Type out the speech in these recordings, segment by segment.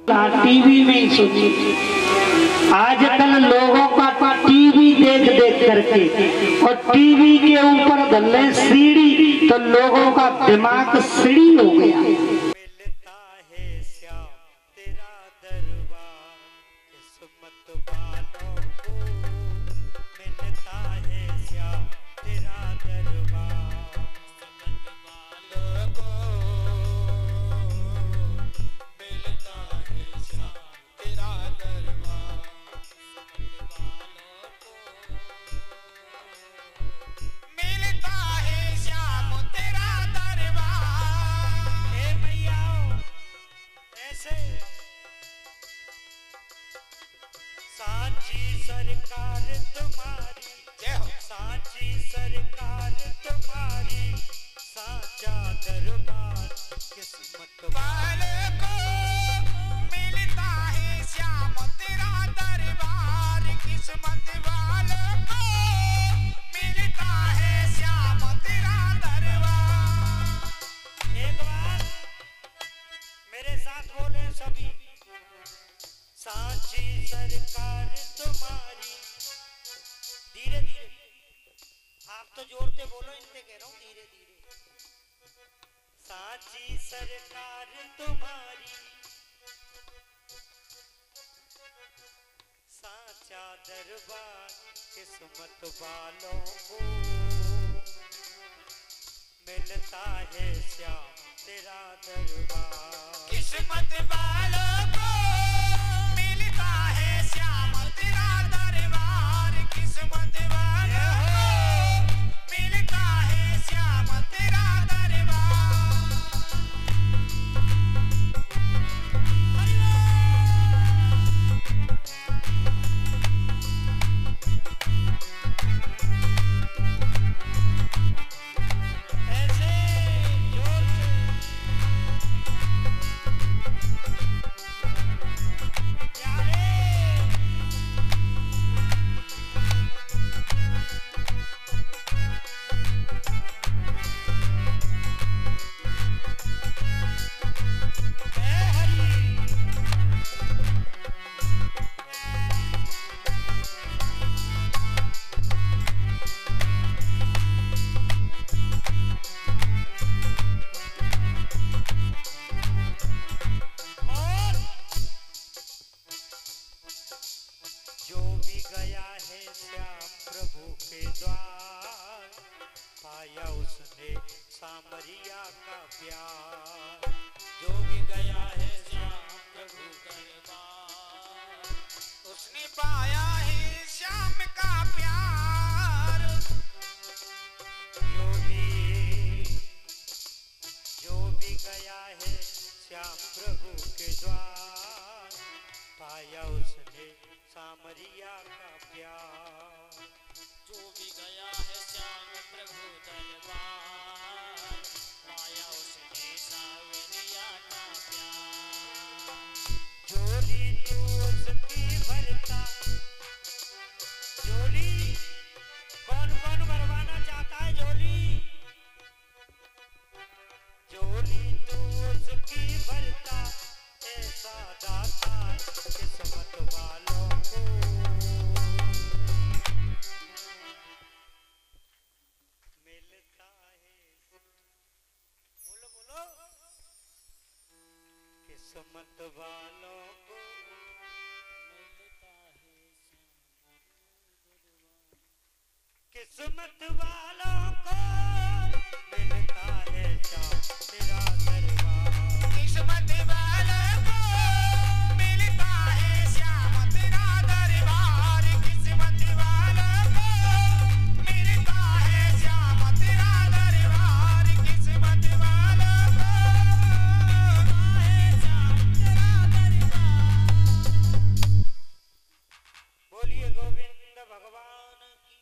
TV में ही सुनी। आजकल लोगों का टीवी देख देख करके और टीवी के ऊपर धल्ले सीढ़ी, तो लोगों का दिमाग सीढ़ी हो गया। साची सरकार तुम्हारी, जय हो। साची सरकार तुम्हारी, साचा दरबार किस्मत वाले को मिलता है श्याम तेरा दरबार। किस्मत वाले को मिलता है श्याम तेरा दरबार। एक बार मेरे साथ बोले सभी, साची सरकार तुम्हारी। धीरे धीरे, आप तो जोर से बोलो, इनसे कह रहा हूं धीरे धीरे। साची सरकार तुम्हारी, साचा दरबार किस्मत वालों को मिलता है श्याम तेरा दरबार। किस्मत वालों को मिलता है श्याम तेरा दरबार। किस्मत वालों को मिलता है श्याम तेरा दरबार। ऐसे जोर से जो भी गया है श्याम प्रभु के द्वार, पाया उसने सामरिया का प्यार। जो भी गया है श्याम प्रभु के द्वार, उसने पाया है श्याम का प्यार। जो भी गया है श्याम प्रभु के द्वार, पाया उसने सामरिया का प्यार। जो भी गया है श्याम प्रभु दरबार, पाया उसने सावरिया का प्यार। झोली तू उसकी भरता, झोली कौन कौन भरवाना चाहता है? झोली झोली तू उसकी भरता, ऐसा दाता किस्मत वालों को मिलता है। बोलो बोलो, किस्मत वालों को मिलता है। किस्मत वालों को मिलता है तेरा दरबार। किस्मत वालों को मिलता है श्याम तेरा दरबार। किस्मत वालों को मिलता है श्याम तेरा दरबार। किस्मत वालों को मिलता है श्याम तेरा दरबार। बोलिए गोविंद भगवान की।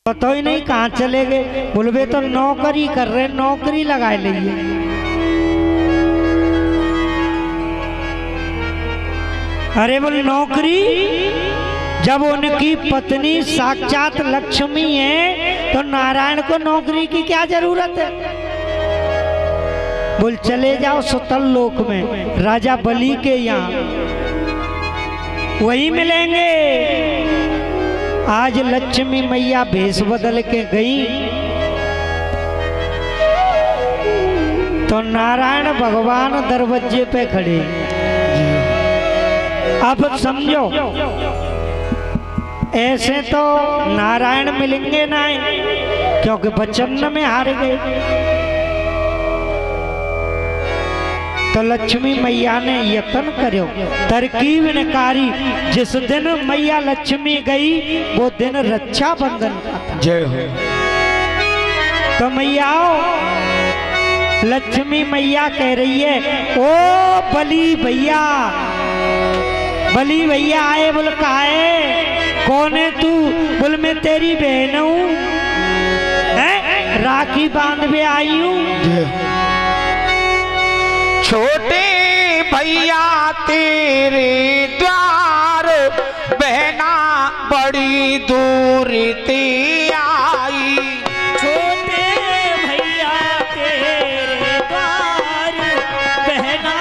पता ही नहीं कहाँ चले गए। बोलबे तो नौकरी कर रहे, नौकरी लगाए लिए। अरे बोल नौकरी, जब उनकी पत्नी साक्षात लक्ष्मी है तो नारायण को नौकरी की क्या जरूरत है? बोल चले जाओ सुतल लोक में राजा बलि के यहाँ, वही मिलेंगे। आज लक्ष्मी मैया भेष बदल के गई तो नारायण भगवान दरवाजे पे खड़े। अब समझो ऐसे तो नारायण मिलेंगे ना, क्योंकि वचन में हार गए। तो लक्ष्मी मैया ने यत्न करो, तरकीब निकारी। जिस दिन मैया लक्ष्मी गई वो दिन रक्षा बंधन का था। जय हो। तो मैया लक्ष्मी मैया कह रही है, ओ बलि भैया, बलि भैया आए। बोल कहा है, कौन है तू? बोल मैं तेरी बहन हूँ, राखी बांध में आई हूँ। छोटे भैया तेरे द्वार बहना बड़ी दूर ते आई। छोटे भैया तेरे द्वार बहना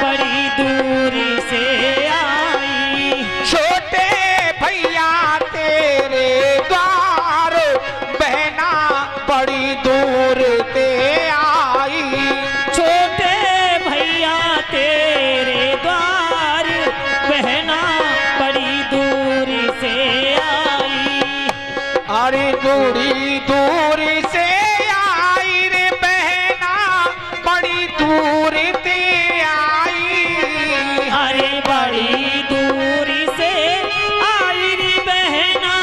बड़ी दूरी से आई। छोटे भैया तेरे द्वार बहना बड़ी दूर ते आई। छोटे भैया तेरे द्वार बहना बड़ी दूरी से आई। अरे दूरी दूर से आई रे बहना बड़ी दूर ते आई। अरे बड़ी दूरी से आई रे बहना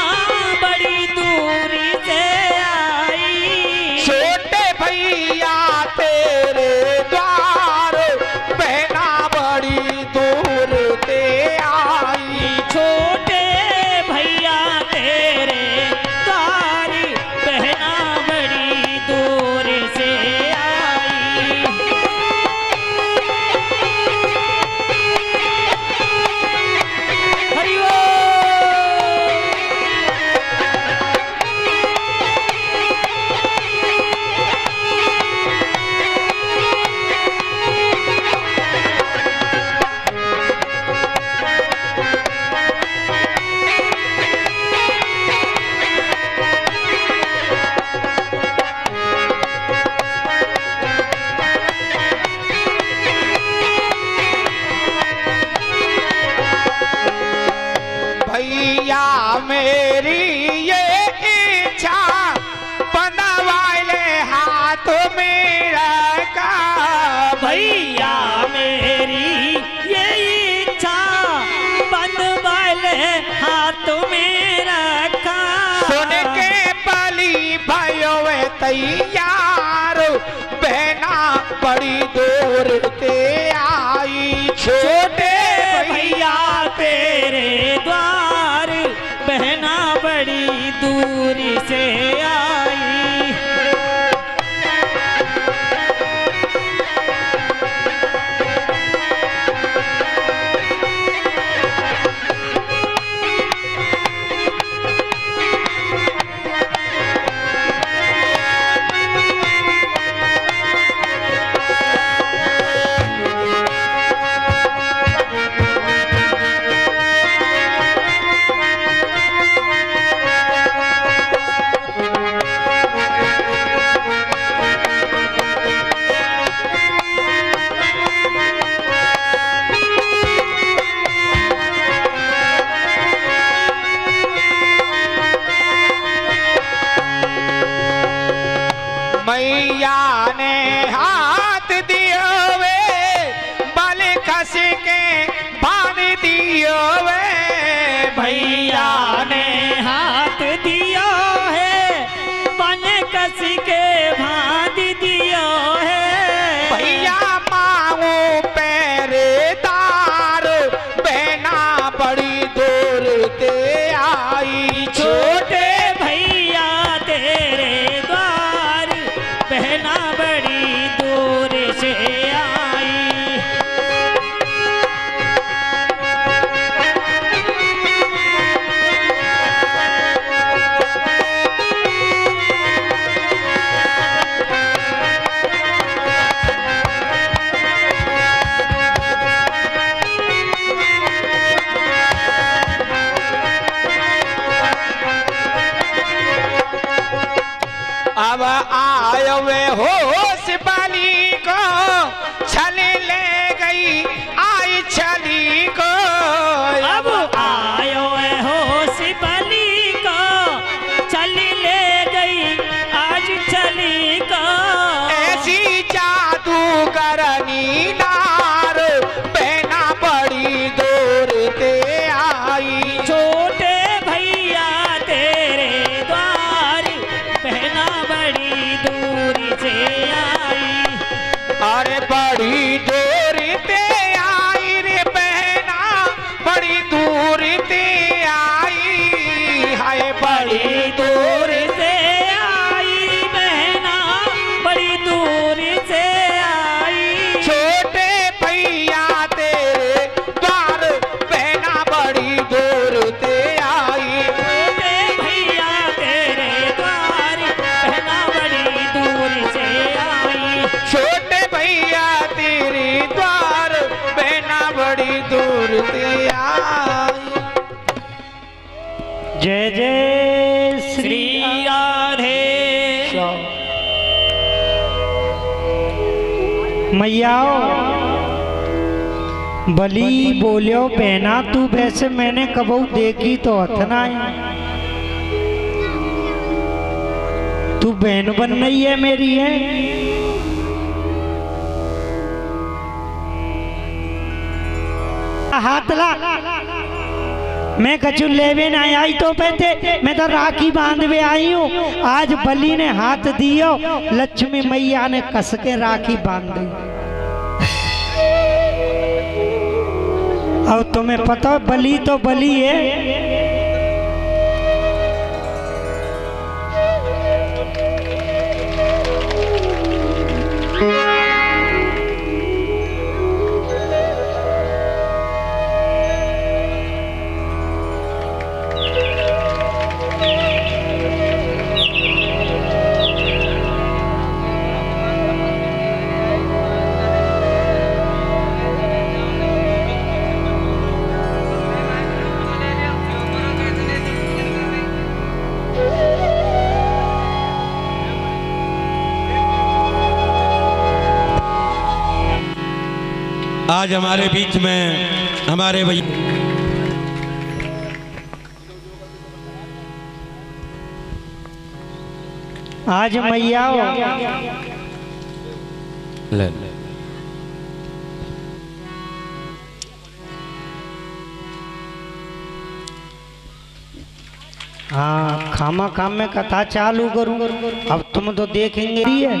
बड़ी दूरी से आई। छोटे भैया तेरे द्वार बहना बड़ी दूर ते आई। छोटे भैया तेरे द्वार बहना बड़ी दूर से आई। हरि बोल। भैया मेरी ये इच्छा बनवाले हाथ में रखा। भैया मेरी ये इच्छा बनवाले हाथ में रखा। सुन के बलि भयो तैयार बहना बड़ी दूर ते आई। छोटे भैया तेरे द्वार बहना बड़ी दूरी से आई। मैया ने हाथ दियो वे बल खस के बांध दियो वे। भैया ने हाथ दिया है बन कस के बांध दिया है। भैया मांगो पहरेदार बहना बड़ी दूर ते आई। छोटे भैया तेरे द्वार बहना बड़ी दूर से आई। आयो वे होश बलि को छल ले गई आई छली को। अब आयो है होश बलि को छल ले गई आज छली को। ऐसी जादूगरनी नार बहना बड़ी दूर ते आई। छोटे भैया तेरे द्वार बहना बड़ी दूर से आई। अरे बड़ी दूर ते आई रे बहना बड़ी दूर ते आई। हाय बड़ी दूर से आई बहना बड़ी दूर से आई। छोटे भैया तेरे द्वार बहना बड़ी दूर ते आई। छोटे भैया तेरे द्वार बहना बड़ी दूर से आई। छोटे भैया तेरे द्वार बहना बड़ी दूर ते आई। जय जय श्री श्री राधे। मैयाओ बली बोलियो बहना तू वैसे मैंने कबू देखी तो हथना है। तू बहन बन रही है मेरी है। हाथ ला मैं कछु लेवे ना आई तो पहते मैं तो राखी बांधवे आई हूँ। आज बली ने हाथ दियो लक्ष्मी मैया ने कस के राखी बांध दी। और तुम्हें पता है बली तो बली है। आज हमारे बीच में हमारे भैया आज मैया ले हाँ खामा खाम में कथा चालू करूं। अब तुम तो देखेंगे ही है।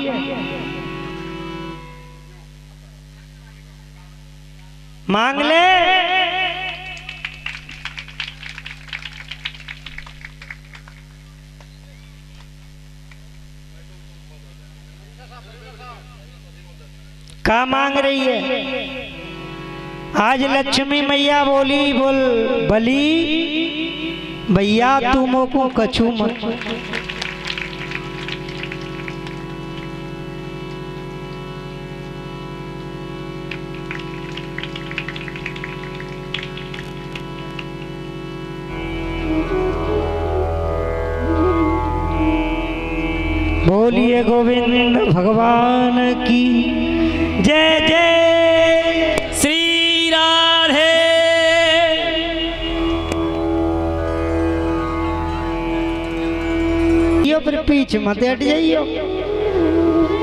मांग ले क्या मांग रही है। आज लक्ष्मी मैया बोली बोल बली भैया तुमो को कछु मत। बोलिए गोविंद भगवान की जय जय श्री राधे। यो फिर पीछे मत हट जाइयो।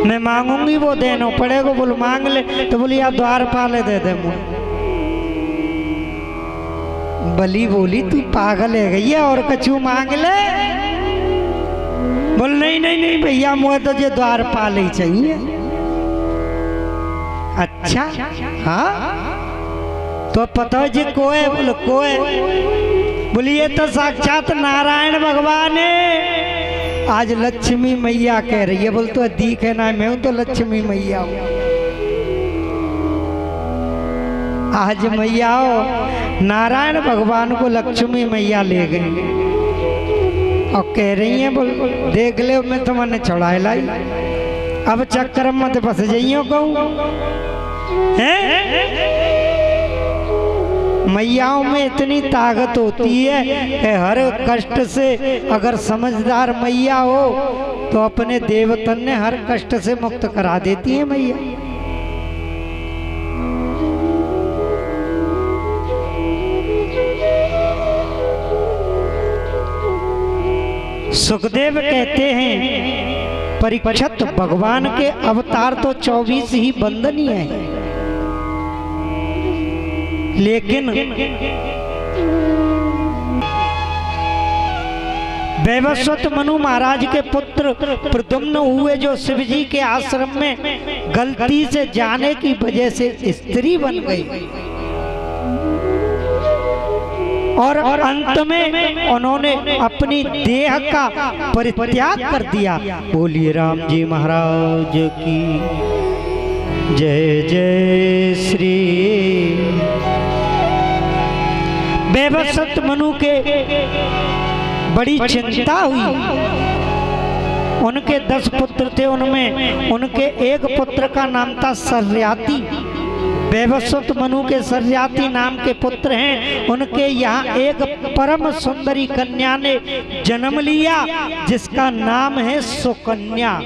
मैं मांगूंगी वो देना पड़ेगा। बोल मांग ले तो बोली यार द्वारपाल दे दे मुझे। बली बोली तू पागल है गई और कछु मांग ले। बोल नहीं नहीं नहीं भैया मुझे तो ये द्वारपाल ही चाहिए। अच्छा हाँ तो पता जी कोई बोलो कोई बोलिए तो साक्षात नारायण भगवान है। आज लक्ष्मी मैया कह रही है। बोल तो दिखे ना मैं हूं तो लक्ष्मी मैया हूं। आज मैया हो नारायण भगवान को लक्ष्मी मैया ले गई और कह रही है बोल देख ले मैं तुम्हें छुड़ाए लाई। अब चक्कर मत फंस जाइयो कहूँ। मैयाओं में इतनी ताकत होती है कि हर कष्ट से अगर समझदार मैया हो तो अपने देवतन ने हर कष्ट से मुक्त करा देती है मैया। सुखदेव कहते हैं परीक्षित भगवान के अवतार तो 24 ही वंदनीय है, लेकिन वैवस्वत मनु महाराज के पुत्र प्रद्युम्न हुए, जो शिव जी के आश्रम में गलती से जाने की वजह से स्त्री बन गई और अंत में उन्होंने अपनी देह का परित्याग कर दिया। बोलिए राम जी महाराज की जय जय श्री। वैवस्वत मनु के बड़ी चिंता हुई। उनके 10 पुत्र थे, उनमें उनके एक पुत्र का नाम था सर्याति। वैवस्वत मनु के सर्याति नाम के पुत्र हैं। उनके यहाँ एक परम सुंदरी कन्या ने जन्म लिया जिसका नाम है सुकन्या।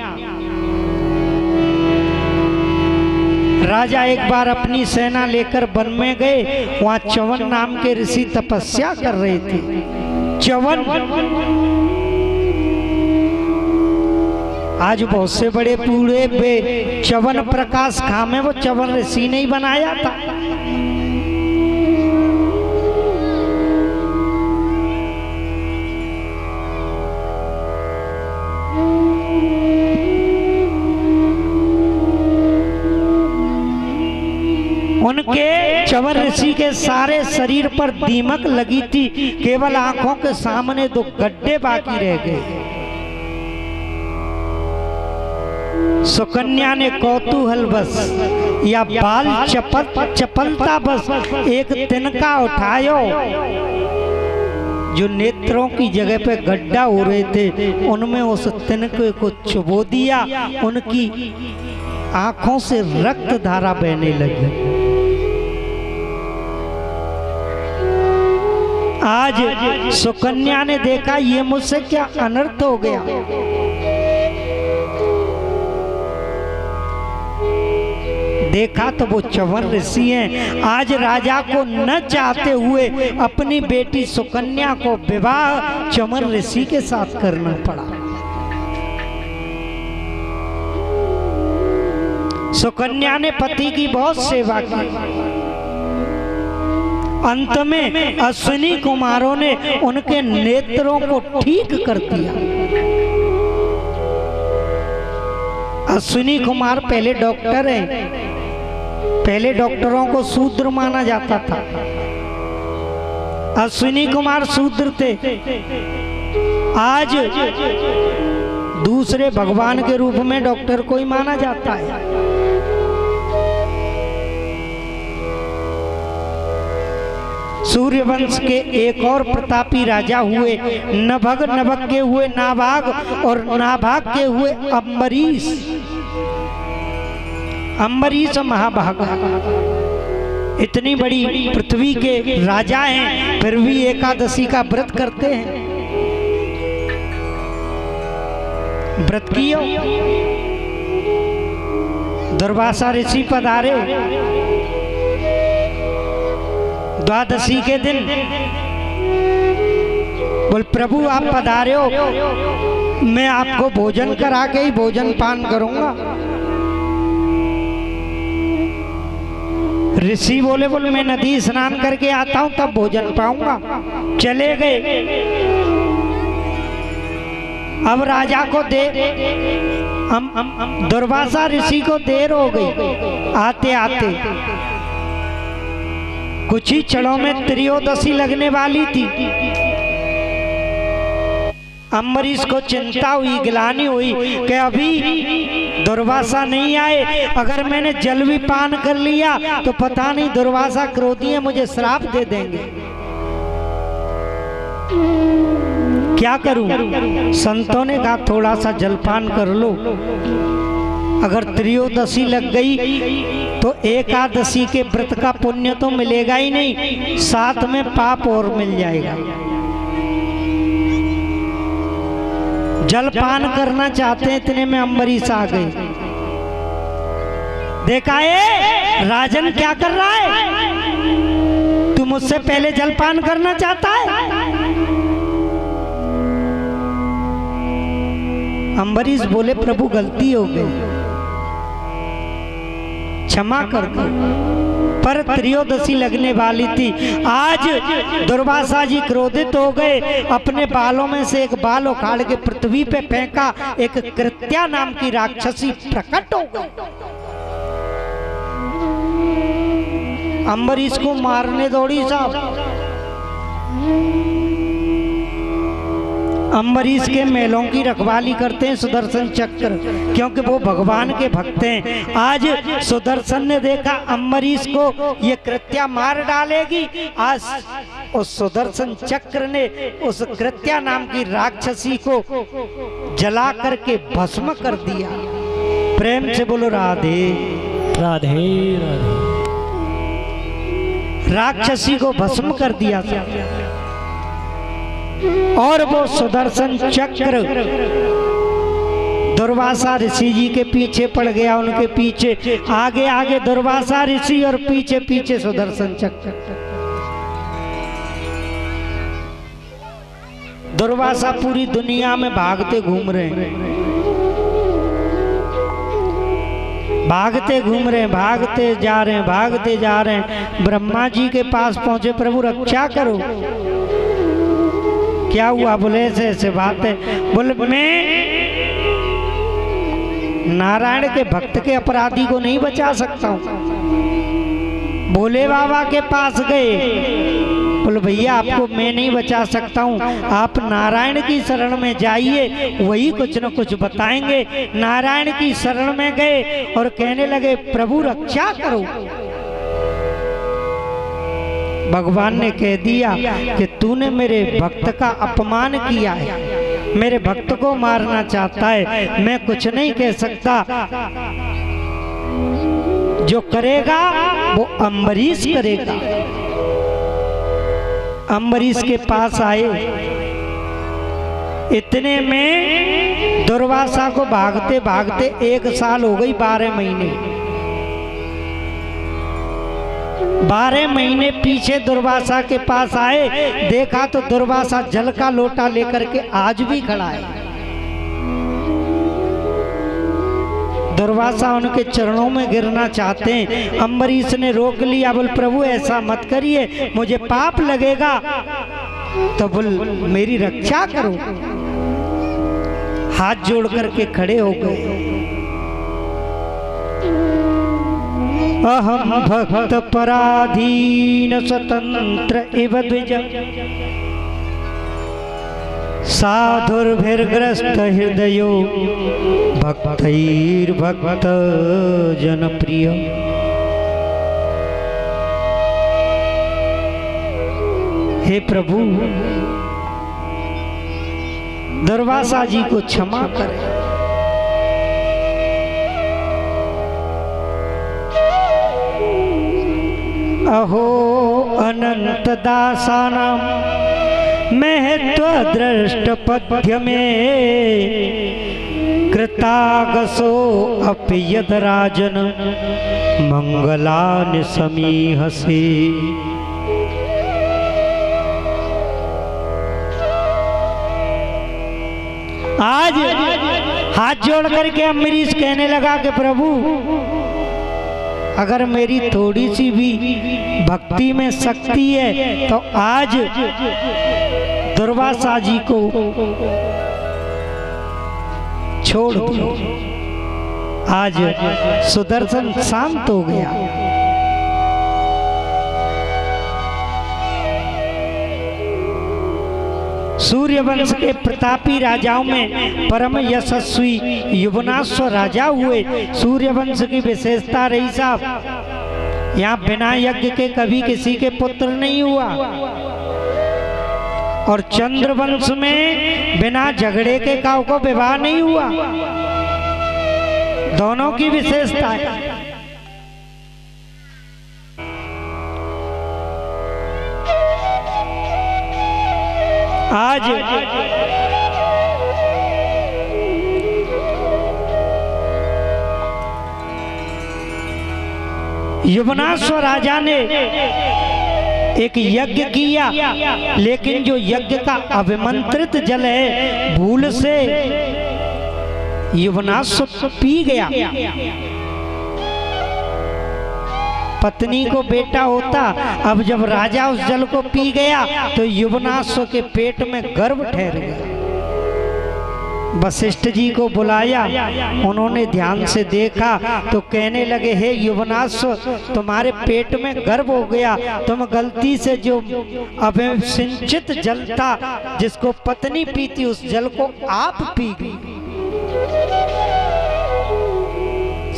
राजा एक बार अपनी सेना लेकर वन में गए। वहाँ च्यवन नाम के ऋषि तपस्या कर रहे थे। च्यवन आज बहुत से बड़े बूढ़े बे च्यवन प्रकाश खामे, वो च्यवन ऋषि ने ही बनाया था। उनके च्यवन ऋषि के सारे शरीर पर दीमक लगी थी, केवल आंखों के सामने 2 गड्ढे बाकी रह गए। सुकन्या ने कौतूहल बस या बाल चपलता बस एक तिनका उठायो, जो नेत्रों की जगह पे गड्ढा हो रहे थे उनमें उस तिनके को चुबो दिया। उनकी आंखों से रक्त धारा बहने लगी। आज सुकन्या ने देखा ये मुझसे क्या अनर्थ हो गया। देखा तो वो च्यवन ऋषि हैं। आज राजा को न चाहते हुए अपनी बेटी सुकन्या को विवाह च्यवन ऋषि के साथ करना पड़ा। सुकन्या ने पति की बहुत सेवा की। अंत में अश्विनी कुमारों ने उनके नेत्रों को ठीक कर दिया। अश्विनी कुमार पहले डॉक्टर हैं। पहले डॉक्टरों को शूद्र माना जाता था। अश्विनी कुमार शूद्र थे। आज दूसरे भगवान के रूप में डॉक्टर को ही माना जाता है। सूर्यवंश के एक और प्रतापी राजा हुए। नभग के हुए नाभाग और नाभाग के हुए अम्बरीश। अम्बरीश महाभाग इतनी बड़ी पृथ्वी के राजा हैं, फिर भी एकादशी का व्रत करते हैं। व्रत कियो। दुर्वासा ऋषि पधारे द्वादशी के दिन। बोल प्रभु आप पधारे हो, मैं आपको भोजन करा के ही भोजन पान करूंगा। ऋषि बोले मैं नदी स्नान करके आता हूं तब भोजन पाऊंगा। चले गए। अब राजा को दुर्वासा ऋषि को देर हो गई आते आते। कुछ ही क्षणों में त्रयोदशी लगने वाली थी। अम्बरीश को चिंता हुई, ग्लानि हुई कि अभी दुर्वासा नहीं आए। अगर मैंने जल भी पान कर लिया तो पता नहीं दुर्वासा क्रोधी है, मुझे श्राप दे देंगे। क्या करूं? संतों ने कहा थोड़ा सा जलपान कर लो। अगर त्रयोदशी लग गई तो एकादशी के व्रत का पुण्य तो मिलेगा ही नहीं, साथ में पाप और मिल जाएगा। जलपान करना चाहते हैं, इतने में अम्बरीश आ गए। देखा है राजन क्या कर रहा है, तू मुझसे पहले जलपान करना चाहता है। अम्बरीश बोले प्रभु गलती हो गई, क्षमा कर दो। पर त्रयोदशी लगने वाली थी। आज दुर्वासा जी क्रोधित हो गए, अपने बालों में से एक बाल उखाड़ के पृथ्वी पे फेंका। एक कृत्या नाम की राक्षसी प्रकट हो गई। अम्बरीश को मारने दौड़ी साहब। अम्बरीश के मेलों की रखवाली करते हैं सुदर्शन चक्र, क्योंकि वो भगवान के भक्त हैं। आज सुदर्शन ने देखा अम्बरीश को ये कृत्या मार डालेगी। आज उस सुदर्शन चक्र ने उस कृत्या नाम की राक्षसी को जला करके भस्म कर दिया। प्रेम से बोलो राधे राधे राधे। राक्षसी को भस्म कर दिया और वो सुदर्शन चक्र दुर्वासा ऋषि जी के पीछे पड़ गया। उनके पीछे आगे आगे दुर्वासा ऋषि और पीछे पीछे सुदर्शन चक्र। दुर्वासा पूरी दुनिया में भागते घूम रहे हैं, भागते घूम रहे हैं, भागते जा रहे हैं, भागते जा रहे हैं। ब्रह्मा जी के पास पहुंचे, प्रभु रक्षा करो। क्या हुआ? बोले ऐसे ऐसे बात है। बोले मैं नारायण के भक्त के अपराधी को नहीं बचा सकता हूँ। भोले बाबा के पास गए, बोले भैया आपको मैं नहीं बचा सकता हूँ, आप नारायण की शरण में जाइए, वही कुछ न कुछ बताएंगे। नारायण की शरण में गए और कहने लगे प्रभु रक्षा करो। भगवान ने कह दिया कि तूने मेरे भक्त का अपमान किया है, मेरे भक्त को मारना चाहता है, मैं कुछ नहीं कह सकता। जो करेगा वो अम्बरीश करेगा। अम्बरीश के पास आए, इतने में दुर्वासा को भागते भागते 1 साल हो गई, 12 महीने। 12 महीने पीछे दुर्वासा के पास आए, देखा तो दुर्वासा जल का लोटा लेकर के आज भी खड़ा है। दुर्वासा उनके चरणों में गिरना चाहते हैं, अम्बरीश ने रोक लिया। बोल प्रभु ऐसा मत करिए, मुझे पाप लगेगा। तो बोल मेरी रक्षा करो। हाथ जोड़ करके खड़े हो गए। अहम भक्त पराधीन स्वतंत्र इव द्विज, साधुर्भिर्ग्रस्त हृदयो भक्तैर्भक्त जनप्रिय। हे प्रभु दुर्वासा जी को क्षमा करें। अहो अनंत दासानां महत्व दृष्ट पद्य में कृतागसो अपि यद राजन मंगलानि समीहसे। आज हाथ जोड़ करके अम्बरीश कहने लगा कि प्रभु अगर मेरी थोड़ी सी भी भक्ति में शक्ति है तो आज दुर्वासा जी को छोड़ दो। आज सुदर्शन शांत हो गया। सूर्यवंश के प्रतापी राजाओं में परम यशस्वी युवनाश्व राजा हुए। सूर्यवंश की विशेषता रही साहब, यहाँ बिना यज्ञ के कभी किसी के पुत्र नहीं हुआ। और चंद्रवंश में बिना झगड़े के काऊ को विवाह नहीं हुआ। दोनों की विशेषता है। आज युवनाश्व राजा ने एक यज्ञ किया, लेकिन जो यज्ञ का अभिमंत्रित जल है भूल से युवनाश्व पी गया। पत्नी को बेटा होता, अब जब राजा उस जल को पी गया तो युवनाश्व के पेट में गर्भ ठहर गया। वशिष्ठ जी को बुलाया, उन्होंने ध्यान से देखा तो कहने लगे, हे युवनाश्व, तुम्हारे पेट में गर्भ हो गया, तुम गलती से जो अभिसिंचित जल था जिसको पत्नी पीती उस जल को आप पी गई।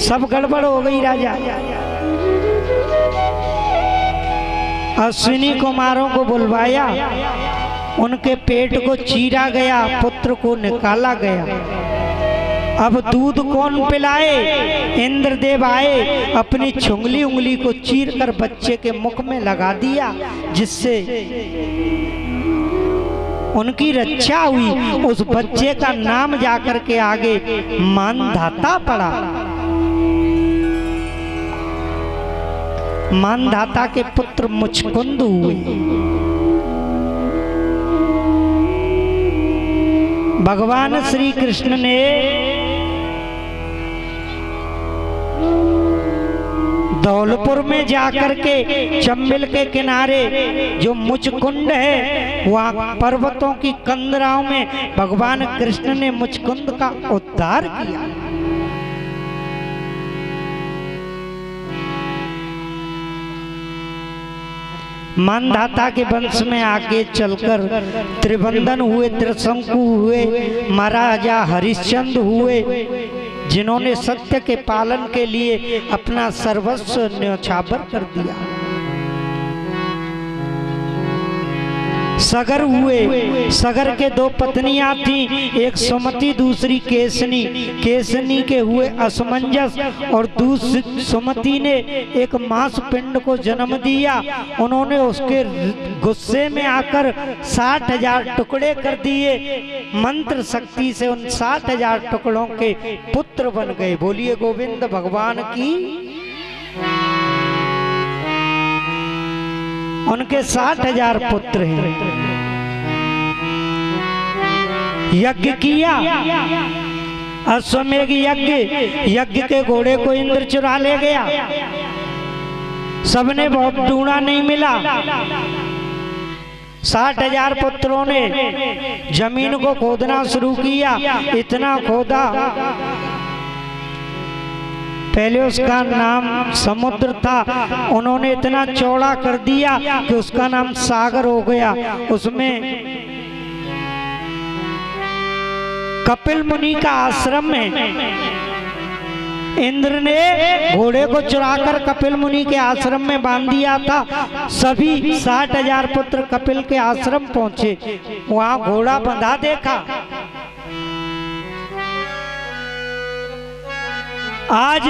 सब गड़बड़ हो गई राजा। अश्विनी कुमारों को बुलवाया, उनके पेट को चीरा गया, पुत्र को निकाला गया। अब दूध कौन पिलाए? इंद्रदेव आए, अपनी छुंगली उंगली को चीरकर बच्चे के मुख में लगा दिया, जिससे उनकी रक्षा हुई। उस बच्चे का नाम जाकर के आगे मानधाता पड़ा। मानधाता के पुत्र मुचकुंद हुए। भगवान श्री कृष्ण ने धौलपुर में जाकर के चंबिल के किनारे जो मुचकुंड है, वहाँ पर्वतों की कंदराओं में भगवान कृष्ण ने मुचकुंद का उद्धार किया। मानधाता के वंश में आगे चलकर त्रिबंधन हुए, त्रिशंकु हुए, महाराजा हरिश्चंद्र हुए, जिन्होंने सत्य के पालन के लिए अपना सर्वस्व न्यौछावर कर दिया। सगर हुए, सगर के दो पत्नियां थीं, एक सुमति दूसरी केसनी। केसनी के हुए असमंजस और दूसरी सुमति ने एक मांस पिंड को जन्म दिया। उन्होंने उसके गुस्से में आकर 60,000 टुकड़े कर दिए। मंत्र शक्ति से उन 60,000 टुकड़ों के पुत्र बन गए। बोलिए गोविंद भगवान की। उनके 60,000 पुत्र हैं। यज्ञ किया, अश्वमेघ यज्ञ। यज्ञ के घोड़े को इंद्र चुरा ले गया। सबने बहुत ढूंढा, नहीं मिला। 60,000 पुत्रों ने जमीन को खोदना शुरू किया। इतना खोदा, पहले उसका नाम समुद्र था, उन्होंने इतना चौड़ा कर दिया कि उसका नाम सागर हो गया। उसमें कपिल मुनि का आश्रम है। इंद्र ने घोड़े को चुराकर कपिल मुनि के आश्रम में बांध दिया था। सभी 60,000 पुत्र कपिल के आश्रम पहुंचे, वहां घोड़ा बंधा देखा। आज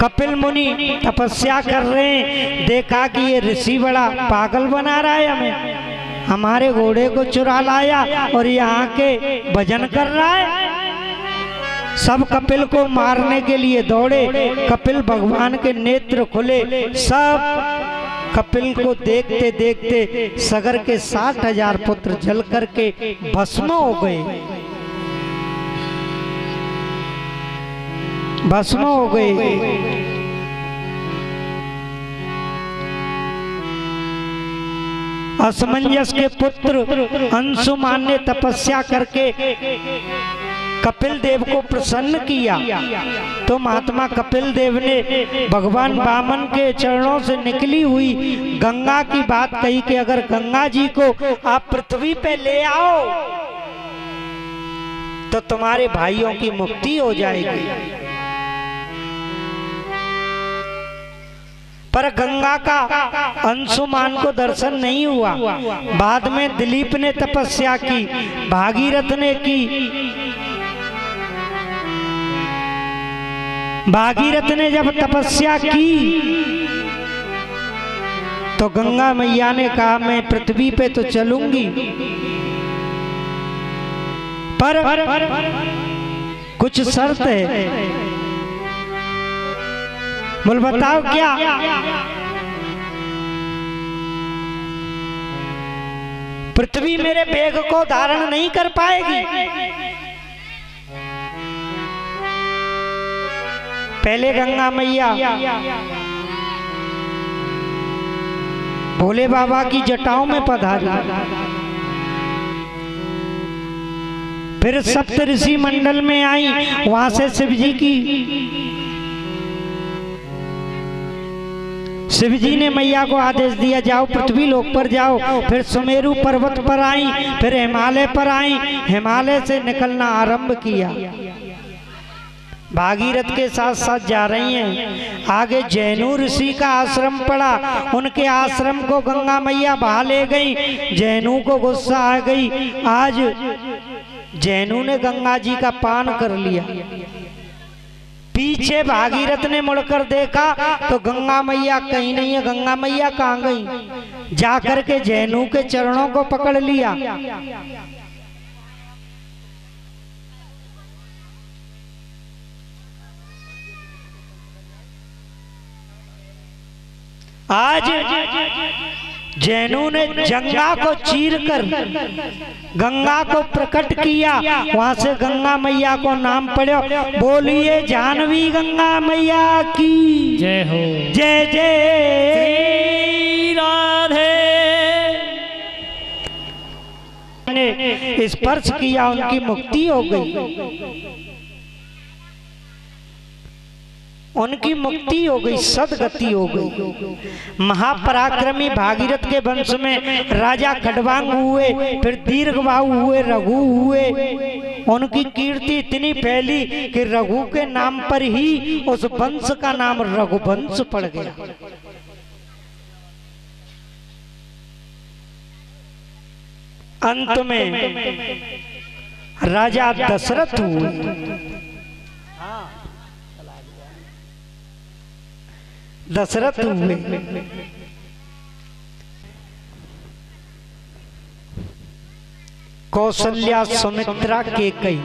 कपिल मुनि तपस्या कर रहे हैं, देखा कि ये ऋषि बड़ा पागल बना रहा है हमें, हमारे घोड़े को चुरा लाया और यहाँ के भजन कर रहा है। सब कपिल को मारने के लिए दौड़े। कपिल भगवान के नेत्र खुले, सब कपिल को देखते देखते सगर के 60,000 पुत्र जल करके भस्म हो गए, भस्म हो गए। असमंजस के पुत्र अंशुमान ने तपस्या करके कपिल देव को प्रसन्न किया, तो महात्मा कपिल देव ने भगवान वामन के चरणों से निकली हुई गंगा की बात कही कि अगर गंगा जी को आप पृथ्वी पे ले आओ तो तुम्हारे भाइयों की मुक्ति हो जाएगी। पर गंगा का अंशुमान को दर्शन नहीं हुआ। बाद में दिलीप ने तपस्या की, भागीरथ ने की। भागीरथ ने जब तपस्या की तो गंगा मैया ने कहा मैं पृथ्वी पे तो चलूंगी, पर कुछ शर्त है। बोल बताओ क्या? पृथ्वी मेरे वेग को धारण नहीं कर पाएगी। पहले गंगा मैया भोले बाबा की जटाओं में पधारी, फिर सप्त ऋषि मंडल में आई, वहां से शिव जी ने मैया को आदेश दिया जाओ पृथ्वी लोक पर जाओ। फिर सुमेरु पर्वत पर आई, फिर हिमालय पर आई, हिमालय से निकलना आरंभ किया। भागीरथ के साथ साथ जा रही हैं। आगे जैनु ऋषि का आश्रम पड़ा, उनके आश्रम को गंगा मैया बहा ले गई। जैनु को गुस्सा आ गई, आज जैनु ने गंगा जी का पान कर लिया। पीछे भागीरथ ने मुड़कर देखा तो गंगा मैया कहीं नहीं है। गंगा मैया कहाँ गई? जाकर के जैनु के चरणों को पकड़ लिया। आज जैनु ने जंगा को चीरकर गंगा को प्रकट किया। वहां से गंगा मैया को नाम पड़ो, बोलिए जानवी गंगा मैया की जय हो। जय जय राधे। ने स्पर्श किया, उनकी मुक्ति हो गई, उनकी मुक्ति हो गई, सदगति हो गई। महापराक्रमी भागीरथ के वंश में राजा खडवांग हुए, फिर दीर्घबाहु हुए, रघु हुए। उनकी कीर्ति इतनी फैली कि रघु के नाम पर ही उस वंश का नाम रघुवंश पड़ गया। अंत में राजा दशरथ हुए। दशरथ हुए। कौशल्या, सुमित्रा, केकई